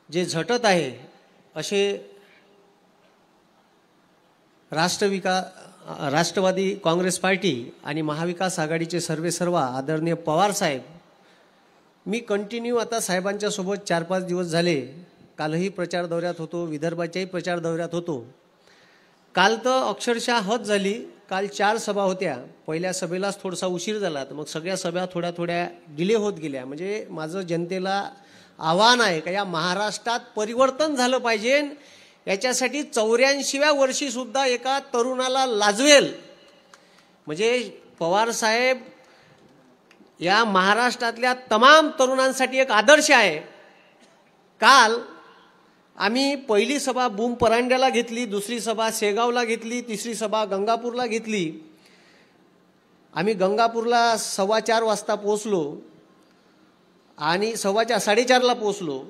जे झटत आहे असे राष्ट्रवादी काँग्रेस पार्टी आणि महाविकास आघाडीचे सर्वेसर्वा आदरणीय पवार साहेब, मी कंटिन्यू आता साहेबांच्या सोबत 4-5 दिवस झाले. कालही प्रचार दौऱ्यात होतो, विदर्भाच्याही प्रचार दौऱ्यात होतो. काल तर अक्षरशः हद झाली. काल 4 सभा होत्या. पहिल्या सभेलाच थोडासा उशीर झाला, तर मग सगळ्या सभा थोड्या डिले होत गेल्या. म्हणजे माझं जनतेला आव्हान आहे का या महाराष्ट्रात परिवर्तन झालं पाहिजे. याच्यासाठी 84व्या वर्षी सुद्धा एका तरुणाला लाजवेल म्हणजे पवार साहेब या महाराष्ट्रातल्या तमाम तरुणांसाठी एक आदर्श आहे. काल आम्ही पहिली सभा बूम परांड्याला घेतली, दुसरी सभा शेगावला घेतली, तिसरी सभा गंगापूरला घेतली. आम्ही गंगापूरला 4:15 वाजता पोहोचलो आणि 4:15-4:30ला पोहोचलो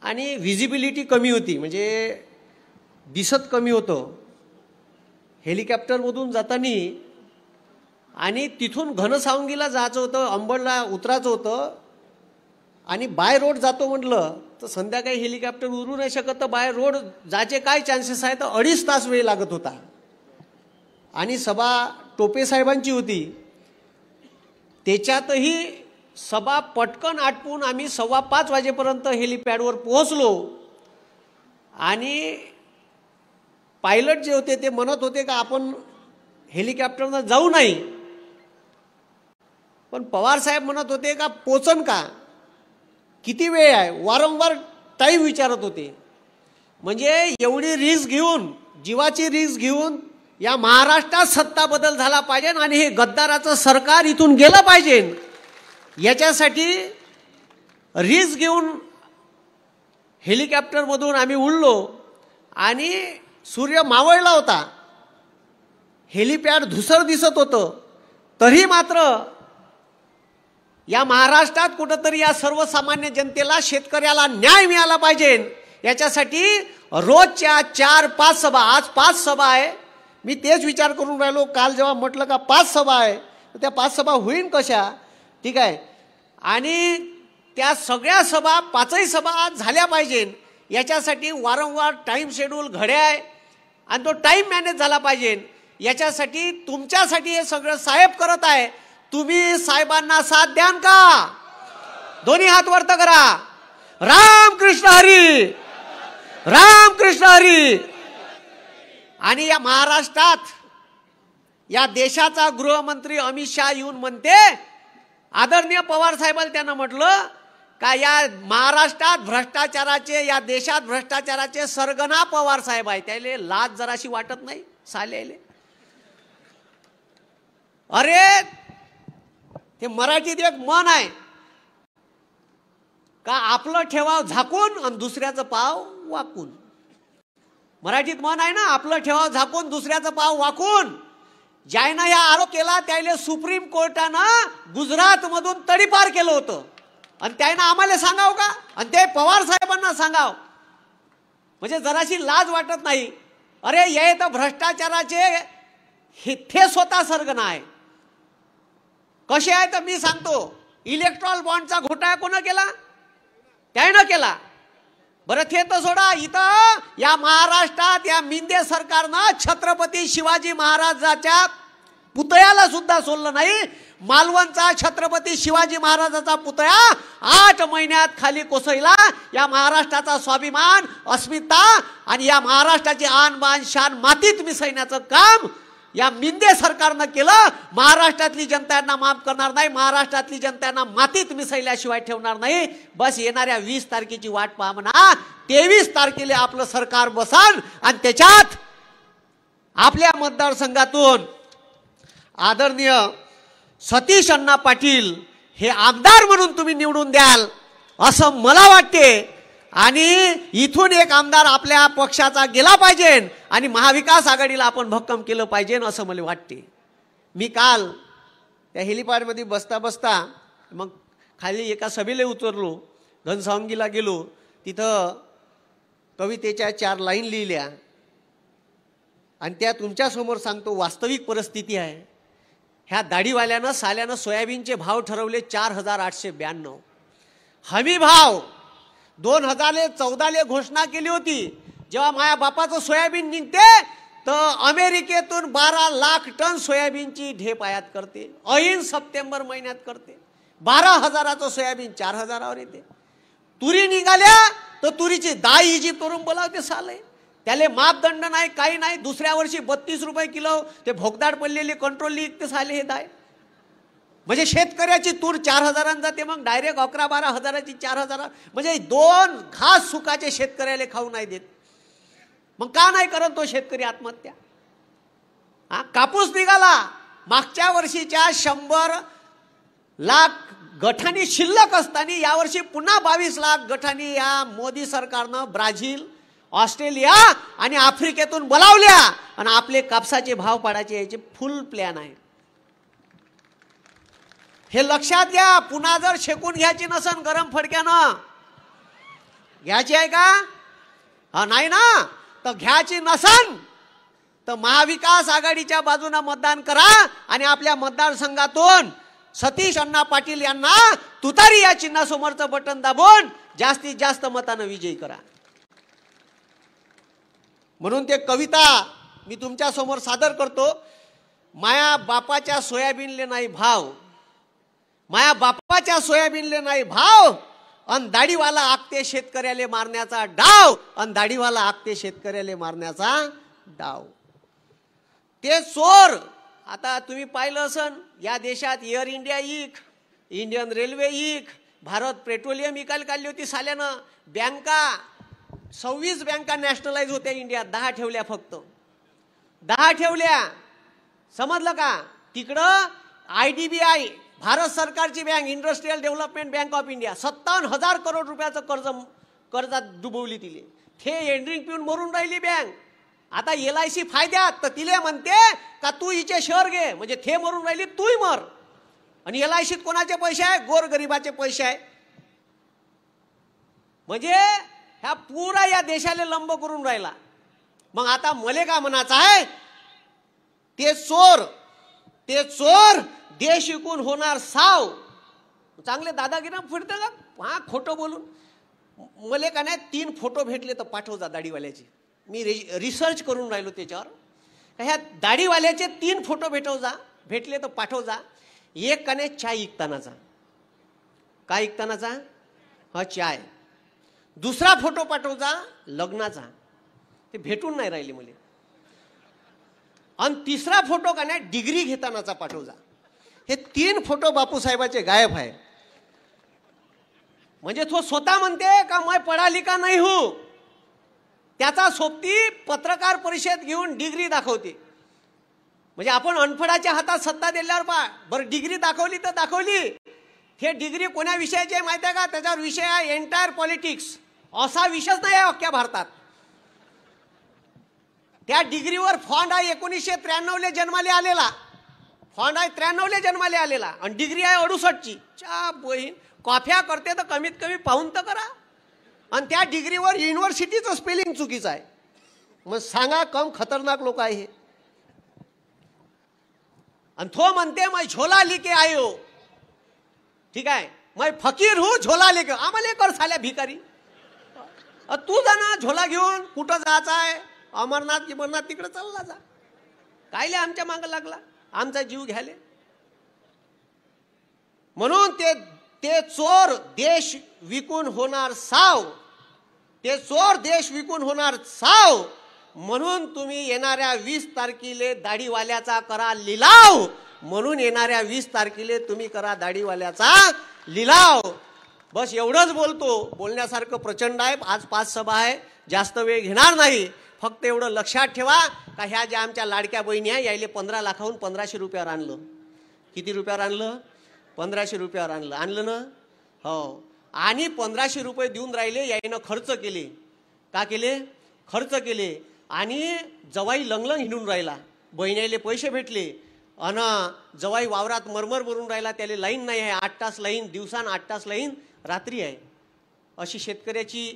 आणि व्हिजिबिलिटी कमी होती, म्हणजे दिसत कमी होतं हेलिकॉप्टरमधून जाताना. आणि तिथून घनसावंगीला जायचं होतं, अंबडला उतरायचं होतं आणि बाय रोड जातो म्हटलं तर संध्याकाळी हेलिकॉप्टर उरू नाही शकत. तर बाय रोड जायचे काय चान्सेस आहे, तर 2.5 तास वेळ लागत होता. आणि सभा टोपे साहेबांची होती, त्याच्यातही सभा पटकन आटपून आम्ही 5:15 वाजेपर्यंत हेलिपॅडवर पोहोचलो. आणि पायलट जे होते ते म्हणत होते का आपण हेलिकॉप्टरनं जाऊ नाही, पण पवार साहेब म्हणत होते का पोचन का, किती वेळ आहे, वारंवार टाईम विचारत होते. म्हणजे एवढी रिस्क घेऊन, जीवाची रिस्क घेऊन या महाराष्ट्रात सत्ता बदल झाला पाहिजे आणि हे गद्दाराचं सरकार इथून गेलं पाहिजे. याच्यासाठी रिस्क घेऊन हेलिकॉप्टरमधून आम्ही उडलो आणि सूर्य मावळला होता, हेलिपॅड धुसर दिसत होतं. तरी मात्र या महाराष्ट्रात कुठंतरी या सर्वसामान्य जनतेला, शेतकऱ्याला न्याय मिळाला पाहिजे. याच्यासाठी रोजच्या 4-5 सभा, आज 5 सभा आहे. मी तेच विचार करून राहिलो, काल जेव्हा म्हटलं का 5 सभा आहे तर त्या 5 सभा होईन कशा, ठीक आहे. आणि त्या सगळ्या सभा 5ही सभा झाल्या पाहिजे. याच्यासाठी वारंवार टाईम शेड्यूल घड्या आहे आणि तो टाईम मॅनेज झाला पाहिजे. याच्यासाठी तुमच्यासाठी हे सगळं साहेब करत आहे. तुम्ही साहेबांना साथ द्यान का? दोन्ही हात वर करा. राम कृष्ण हरी, राम कृष्ण हरी. आणि या महाराष्ट्रात या देशाचा गृहमंत्री अमित शहा येऊन म्हणते, आदरणीय पवार साहेबांना त्यानं म्हटलं का या महाराष्ट्रात भ्रष्टाचाराचे, या देशात भ्रष्टाचाराचे सरगना पवार साहेब आहे. त्याले लाज जराशी वाटत नाही सालेले? अरे ते मराठीत एक म्हण आहे का आपलं ठेवाव झाकून आणि दुसऱ्याचं पाव वाकून. मराठीत म्हण आहे ना, आपलं ठेवाव झाकून दुसऱ्याचं पाव वाकून. ज्यानं या आरोप केला त्याला सुप्रीम कोर्टानं गुजरात मधून तडीपार केलं होतं आणि त्यानं आम्हाला सांगाव का, आणि ते पवार साहेबांना सांगाव, म्हणजे जराशी लाज वाटत नाही? अरे हे तर भ्रष्टाचाराचे हे स्वतः सरगना आहे. कसे आहे तर मी सांगतो, इलेक्ट्रॉल बॉन्डचा घोटाळा कोण केला? त्यानं केला. बरं ते तर सोडा, इथं या महाराष्ट्रात या मिंदे सरकारनं छत्रपती शिवाजी महाराजाच्या पुतळ्याला सुद्धा सोडलं नाही. मालवणचा छत्रपती शिवाजी महाराजाचा पुतळा 8 महिन्यात खाली कोसळला. या महाराष्ट्राचा स्वाभिमान, अस्मिता आणि या महाराष्ट्राची आन बान शान मातीत मिसळण्याचं काम या मिंदे सरकारनं केलं. महाराष्ट्रातली जनता यांना माफ करणार नाही, महाराष्ट्रातली जनता यांना मातीत मिसळल्याशिवाय ठेवणार नाही. बस येणाऱ्या 20 तारखेची वाट पहा म्हणा. 23 तारखेला आपलं सरकार बसान आणि त्याच्यात आपल्या मतदारसंघातून आदरणीय सतीश अण्णा पाटील हे आमदार म्हणून तुम्ही निवडून द्याल असं मला वाटते. आणि इथून एक आमदार आपल्या पक्षाचा गेला पाहिजे आणि महाविकास आघाडीला आपण भक्कम केलं पाहिजे असं मला वाटते. मी काल त्या हेलिपॅडमध्ये बसता बसता मग खाली एका सभेला उतरलो, घनसावंगीला गेलो. तिथं कवितेच्या 4 लाईन लिहिल्या आणि त्या तुमच्यासमोर सांगतो. वास्तविक परिस्थिती आहे. ह्या दाढीवाल्यानं साल्यानं सोयाबीनचे भाव ठरवले 4,892. हमी भाव 2014 घोषणा केली होती, जेव्हा माझ्या बापाचं सोयाबीन निघते तर अमेरिकेतून 12 लाख टन सोयाबीनची ढेप आयात करते, ऐन सप्टेंबर महिन्यात करते. 12,000चं सोयाबीन 4,000वर येते. तुरी निघाल्या तर तुरीची डाळ इजिप्तवरून बोलावते साले, त्याले मापदंड नाही, काही नाही. दुसऱ्या वर्षी 32 रुपये किलो ते भोगदाड पडलेली कंट्रोलली विकते साले हे डाळ. म्हणजे शेतकऱ्याची तूर 4,000 जाते, मग डायरेक्ट 11-12 हजाराची 4,000. म्हणजे 2 घास सुकाचे शेतकऱ्याला खाऊ नाही देत. मग का नाही करत तो शेतकरी आत्महत्या? कापूस निघाला, मागच्या वर्षीच्या 100 लाख गठानी शिल्लक असताना यावर्षी पुन्हा 22 लाख गठानी या मोदी सरकारनं ब्राझील, ऑस्ट्रेलिया आणि आफ्रिकेतून बोलावल्या आणि आपले कापसाचे भाव पाडायचे याचे फुल प्लॅन आहे. हे लक्षात घ्या. पुन्हा जर शेकून घ्यायची नसन गरम फडक्यानं, घ्यायची आहे का? नाही ना, तर घ्यायची नसन तर महाविकास आघाडीच्या बाजूने मतदान करा आणि आपल्या मतदारसंघातून सतीश अण्णा पाटील यांना तुतारी या चिन्हासमोरचं बटन दाबून जास्तीत जास्त मतानं विजयी करा. म्हणून ते कविता मी तुमच्या समोर सादर करतो. माया बापाच्या सोयाबीनले नाही भाव, माया बापाच्या सोयाबीनले नाही भाव, अन दाढीवाला आखते शेतकऱ्याले मारण्याचा डाव, अन दाढीवाला आखते शेतकऱ्याले मारण्याचा डाव. ते चोर आता तुम्ही पाहिलं असन, या देशात एअर इंडिया इक, इंडियन रेल्वे इक, भारत पेट्रोलियम इकायला काढली होती साल्यानं. बँका 26 बँका नॅशनलाइज होत्या इंडियात, 10 ठेवल्या, फक्त 10 ठेवल्या. समजलं का? तिकडं IDBI भारत सरकारची bank, industrial development bank of India 57,000 crore रुपयाचं कर्जात डुबवली तिले. थे एंड्रिंग पिऊन मरून राहिली बँक. आता LIC फायद्यात, तर तिले म्हणते का तू हिचे शेअर घे, म्हणजे थे मरून राहिली तूही मर. आणि LICत कोणाचे पैसे आहे? गोरगरिबाचे पैसे आहे. म्हणजे ह्या पुरा या देशाला लंब करून राहिला. मग आता मले का म्हणायचं आहे? ते चोर देश विकून होणार साव. चांगले दादागिरी फिरते का खोटं बोलून? मले का नाही 3 फोटो भेटले तर पाठव जा दाढीवाल्याचे. मी रिसर्च करून राहिलो त्याच्यावर. ह्या दाढीवाल्याचे 3 फोटो भेटले तर पाठव जा. एक का नाही चाय विकतानाचा. काय विकतानाचा? हा चाय. दुसरा फोटो पाठव जा लग्नाचा. ते भेटून नाही राहिले मला. आणि तिसरा फोटो का नाही डिग्री घेतानाचा पाठव जा. हे 3 फोटो बापूसाहेबाचे गायब आहे. म्हणजे तो स्वतः म्हणते का मैं पढ़ा लिखा नहीं हूं, त्याचा सोबती पत्रकार परिषद घेऊन डिग्री दाखवते. म्हणजे आपण अनफडाच्या हातात सत्ता दिल्यावर बरं डिग्री दाखवली तर दाखवली. हे डिग्री कोण्या विषयाची आहे माहिती आहे का? त्याच्यावर विषय आहे एंटायर पॉलिटिक्स. असा विषयच नाही आहे अख्ख्या भारतात. त्या डिग्रीवर फॉन्ड आहे 1993 जन्माले आलेला. फॉन्ड आहे 93 जन्माले आलेला आणि डिग्री आहे 68ची. च्या बहीण कॉफ्या करते तर कमीत कमी पाहून तर करा. आणि त्या डिग्रीवर युनिव्हर्सिटीचं स्पेलिंग चुकीचं आहे. मग सांगा कम खतरनाक लोक आहे हे. आणि तो म्हणते मैं झोला लेके आयो. ठीक आहे, मैं फकीर हूं झोला लेके. आम्हाला कर साल्या भिकारी. तू जा ना झोला घेऊन. कुठं जायचं आहे? अमरनाथ गिमरनाथ तिकडे चालला जा. कायले आमच्या मागं लागला आमचा जीव घ्याले? म्हणून ते चोर देश विकून होणार साव. ते चोर देश विकून होणार साव. म्हणून तुम्ही येणाऱ्या 20 तारखेला दाढीवाल्याचा करा लिलाव. म्हणून येणाऱ्या 20 तारखेला तुम्ही करा दाढीवाल्याचा लिलाव. बस एवढंच बोलतो. बोलण्यासारखं प्रचंड आहे. आज 5 सभा आहे, जास्त वेळ घेणार नाही. फक्त एवढं लक्षात ठेवा का ह्या ज्या आमच्या लाडक्या बहिणी आहे यायले 15 लाखाहून 1500 रुपयावर आणलं. किती रुपयावर आणलं? 1500 रुपयावर आणलं. आणलं ना? हो. आणि 1500 रुपये देऊन राहिले. यायनं खर्च केले. का केले? खर्च केले. आणि जवाई लंगलंग हिंडून राहिला. बहिणीले पैसे भेटले. अन जवाई वावरात मरमर मरून राहिला. त्याला लाईन नाही आहे. 8 तास लाईन दिवसान, 8 तास लाईन रात्री आहे. अशी शेतकऱ्याची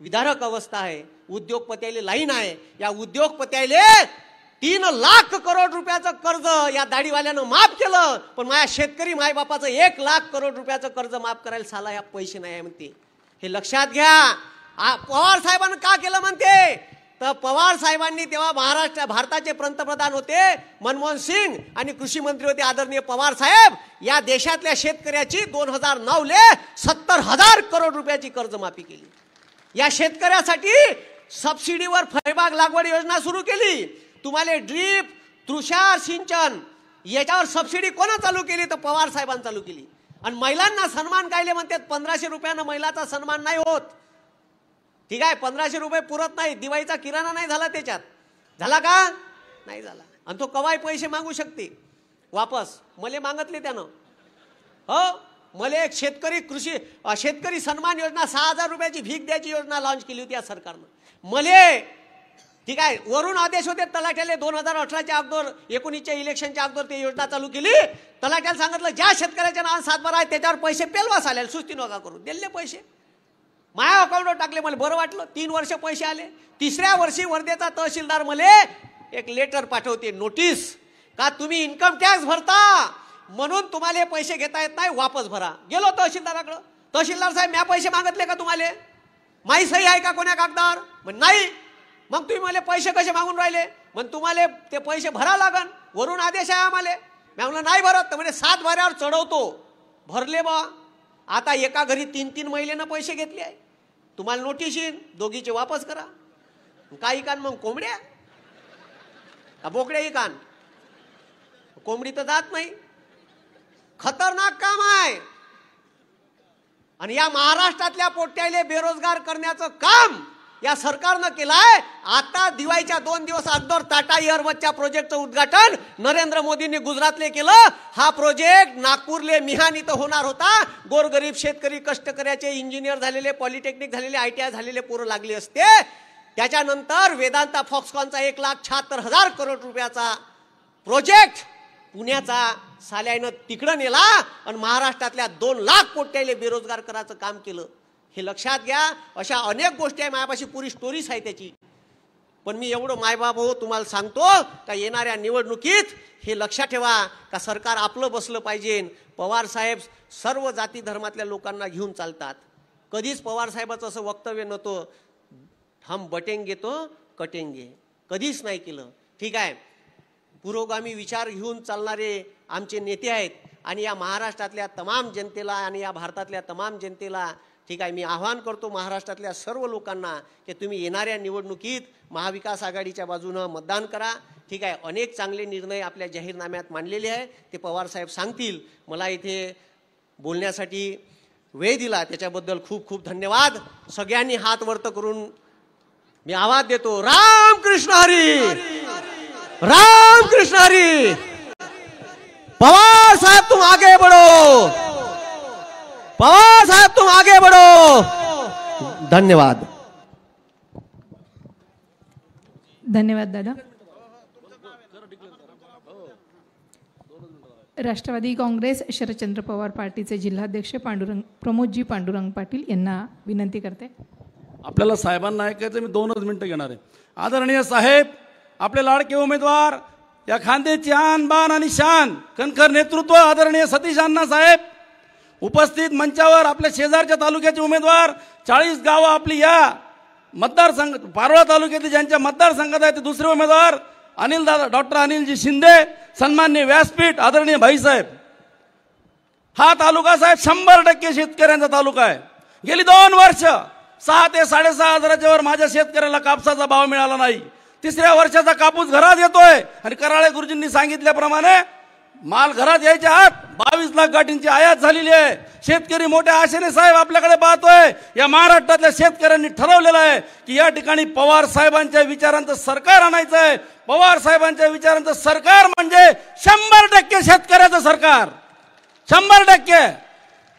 विदारक अवस्था आहे. उद्योगपत्याले लाईन आहे. या उद्योगपत्याले 3 लाख करोड रुपयाचं कर्ज या दाढीवाल्यानं माफ केलं. पण माझ्या शेतकरी मायबापाचं 1 लाख करोड रुपयाचं कर्ज माफ करायला साला या पैसे नाही आहे म्हणते. हे लक्षात घ्या. पवार साहेबांनी का केलं म्हणते, तर पवार साहेबांनी तेव्हा भारताचे पंतप्रधान होते मनमोहन सिंग आणि कृषी मंत्री होते आदरणीय पवार साहेब. या देशातल्या शेतकऱ्याची 2009 70,000 करोड रुपयाची कर्जमाफी केली. या शेतकऱ्यासाठी सबसिडीवर फळबाग लागवड योजना सुरू केली. तुम्हाला ड्रीप तुषार सिंचन याच्यावर सबसिडी कोणा चालू केली, तर पवार साहेबांनी चालू केली. आणि महिलांना सन्मान कायले म्हणतात, 1500 रुपयानं महिलाचा सन्मान नाही होत. ठीक आहे, 1500 रुपये पुरत नाही, दिवाळीचा किराणा नाही झाला, त्याच्यात झाला का नाही झाला. आणि तो कवाय पैसे मागू शकते वापस, मले मागतले त्यानं. हो, मला एक शेतकरी सन्मान योजना 6,000 रुपयाची भीक द्यायची योजना लॉन्च केली होती या सरकारनं. मले ठीक आहे, वरून आदेश होते तलाठ्याला 2018च्या अगोदर 19च्या इलेक्शनच्या अगोदर ते योजना चालू केली. तलाठ्याला सांगितलं ज्या शेतकऱ्याच्या नावात सातबारा आहे त्याच्यावर पैसे पेलवास आले, सुस्ती नका करू. दिले पैसे, माझ्या अकाउंटवर टाकले. मला बरं वाटलं, 3 वर्ष पैसे आले. 3ऱ्या वर्षी वर्धेचा तहसीलदार मला एक लेटर पाठवते, नोटीस, का तुम्ही इन्कम टॅक्स भरता म्हणून तुम्हाला पैसे घेता येत नाही, वापस भरा. गेलो तहसीलदाराकडे. तहसीलदार साहेब, म्या पैसे मागितले का तुम्हाला, माही सही आहे का कोण्या कागदावर, म्हण नाही. मग तुम्ही मला पैसे कसे मागून राहिले, म्हण तुम्हाला ते पैसे भरा लागन, वरून आदेश आहे आम्हाला. मी म्हणलं नाही भरत, तर म्हणजे 7 बाऱ्यावर चढवतो. भरले बा. आता एका घरी 3-3 महिलेनं पैसे घेतले आहे. तुम्हाला नोटीस येईन, दोघीचे वापस करा. काय इकान मग, कोंबड्या का बोकड्या इकान, कोंबडी तर जात नाही. खतरनाक काम आहे. आणि या महाराष्ट्रातल्या पोट्याले बेरोजगार करण्याचं काम या सरकारनं केलंय. आता दिवाळीच्या 2 दिवस अगोदर टाटा एअरबसच्या प्रोजेक्टचं उद्घाटन नरेंद्र मोदींनी गुजरातले केलं. हा प्रोजेक्ट नागपूरले मिहान इथं होणार होता. गोरगरीब शेतकरी, कष्टकऱ्याचे, इंजिनियर झालेले, पॉलिटेक्निक झालेले, ITI झालेले पोरं लागले असते. त्याच्यानंतर वेदांता फॉक्सकॉनचा 1,76,000 करोड रुपयाचा प्रोजेक्ट पुण्याचा साल्यानं तिकडं नेला आणि महाराष्ट्रातल्या 2 लाख कोट्याले बेरोजगार करायचं काम केलं. हे लक्षात घ्या. अशा अनेक गोष्टी आहे, माझ्यापाशी पुरी स्टोरीज आहे त्याची. पण मी एवढं मायबाप हो तुम्हाला सांगतो का येणाऱ्या निवडणुकीत हे लक्षात ठेवा का सरकार आपलं बसलं पाहिजे. पवार साहेब सर्व जाती धर्मातल्या लोकांना घेऊन चालतात. कधीच पवार साहेबाचं असं वक्तव्य नव्हतं, हम बटेंगे तो कटेंगे, कधीच नाही केलं. ठीक आहे, पुरोगामी विचार घेऊन चालणारे आमचे नेते आहेत. आणि या महाराष्ट्रातल्या तमाम जनतेला आणि या भारतातल्या तमाम जनतेला ठीक आहे, मी आवाहन करतो महाराष्ट्रातल्या सर्व लोकांना की तुम्ही येणाऱ्या निवडणुकीत महाविकास आघाडीच्या बाजूनं मतदान करा. ठीक आहे, अनेक चांगले निर्णय आपल्या जाहीरनाम्यात मांडलेले आहे, ते पवार साहेब सांगतील. मला इथे बोलण्यासाठी वेळ दिला त्याच्याबद्दल खूप खूप धन्यवाद. सगळ्यांनी हात वरत करून मी आवाज देतो, राम कृष्ण हरी, राम कृष्ण हरी. पवार साहब तुम आगे बढ़ो, पवार साहब तुम आगे बढ़ो. धन्यवाद. धन्यवाद दादा. राष्ट्रवादी काँग्रेस शरदचंद्र पवार पार्टीचे जिल्हाध्यक्ष प्रमोदजी पांडुरंग पाटील यांना विनंती करते. आपल्याला साहेबांना ऐकायचं, मी 2च मिनिटं घेणार आहे. आदरणीय साहेब, आपले लाडके उमेदवार, या खांद्याची आन बान आणि शान, कणखर नेतृत्व आदरणीय सतीश अण्णा साहेब, उपस्थित मंचावर आपल्या शेजारच्या तालुक्याचे उमेदवार, 40 गावं आपली या मतदारसंघ पारोळा तालुक्यातील ज्यांच्या मतदारसंघात आहे ते दुसरे उमेदवार अनिल दादा, डॉक्टर अनिलजी शिंदे, सन्माननीय व्यासपीठ आदरणीय भाईसाहेब. हा तालुका साहेब 100% शेतकऱ्यांचा तालुका आहे. गेली 2 वर्ष 6 ते 6.5 हजाराच्या वर माझ्या शेतकऱ्याला कापसाचा भाव मिळाला नाही. 3ऱ्या वर्षाचा कापूस घरात येतोय आणि कराळे गुरुजींनी सांगितल्याप्रमाणे माल घरात यायच्या आत 22 लाख गाठींची आयात झालेली आहे. शेतकरी मोठ्या आशेने साहेब आपल्याकडे पाहतोय. या महाराष्ट्रातल्या शेतकऱ्यांनी ठरवलेलं आहे की या ठिकाणी पवार साहेबांच्या विचारांचं सरकार आणायचं आहे. पवार साहेबांच्या विचारांचं सरकार म्हणजे 100% शेतकऱ्याचं सरकार, 100%.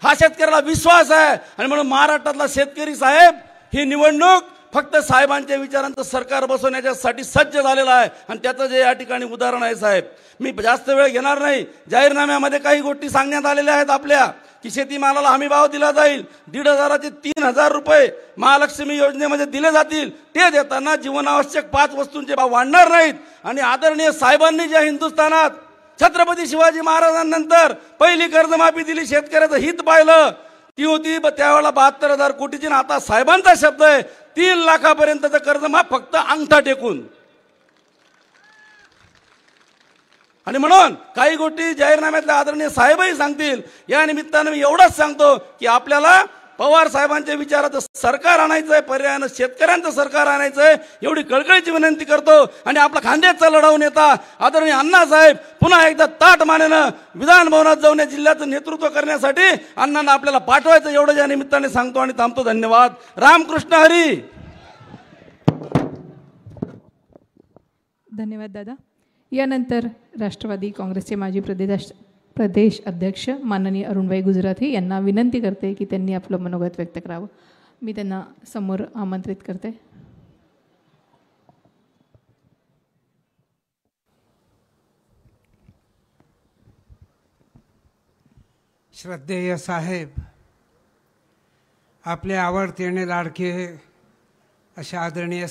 हा शेतकऱ्याला विश्वास आहे. आणि म्हणून महाराष्ट्रातला शेतकरी साहेब ही निवडणूक फक्त साहेबांच्या विचारांचं सरकार बसवण्यासाठी सज्ज झालेला आहे. आणि त्याचं जे या ठिकाणी उदाहरण आहे साहेब, मी जास्त वेळ घेणार नाही. जाहीरनाम्यामध्ये काही गोष्टी सांगण्यात आलेल्या आहेत आपल्या, की शेतीमालाला हमी भाव दिला जाईल, 1,500 ते 3,000 रुपये महालक्ष्मी योजनेमध्ये दिले जातील. ते देताना जीवनावश्यक 5 वस्तूंचे भाव वाढणार नाहीत. आणि आदरणीय साहेबांनी ज्या हिंदुस्थानात छत्रपती शिवाजी महाराजांनंतर पहिली कर्जमाफी दिली, शेतकऱ्याचं हित पाहिलं, ती होती त्यावेळेला 72,000 कोटीची, आणि आता साहेबांचा शब्द आहे 3 लाखापर्यंतचं कर्ज माफ फक्त अंगठा टेकून. आणि म्हणून काही गोष्टी जाहीरनाम्यातल्या आदरणीय साहेबही सांगतील. या निमित्तानं मी एवढंच सांगतो की आपल्याला पवार साहेबांच्या विचाराचं सरकार आणायचं आहे, पर्यायानं शेतकऱ्यांचं सरकार आणायचं आहे, एवढी कळकळीची विनंती करतो. आणि आपला खांद्याचा लढाऊ नेता आदरणीय अण्णासाहेब पुन्हा एकदा ताट मानेनं विधान भवनात जाऊन या जिल्ह्याचं नेतृत्व करण्यासाठी अण्णांना आपल्याला पाठवायचं, एवढं या निमित्ताने सांगतो आणि थांबतो. धन्यवाद. रामकृष्ण हरी. धन्यवाद दादा. यानंतर राष्ट्रवादी काँग्रेसचे माजी प्रदेश अध्यक्ष माननीय अरुणभाई गुजराथी यांना विनंती करते की त्यांनी आपलं मनोगत व्यक्त करावं. मी त्यांना समोर आमंत्रित करते. श्रद्धेय साहेब, आपले आवडते आणि लाडके अशा आदरणीय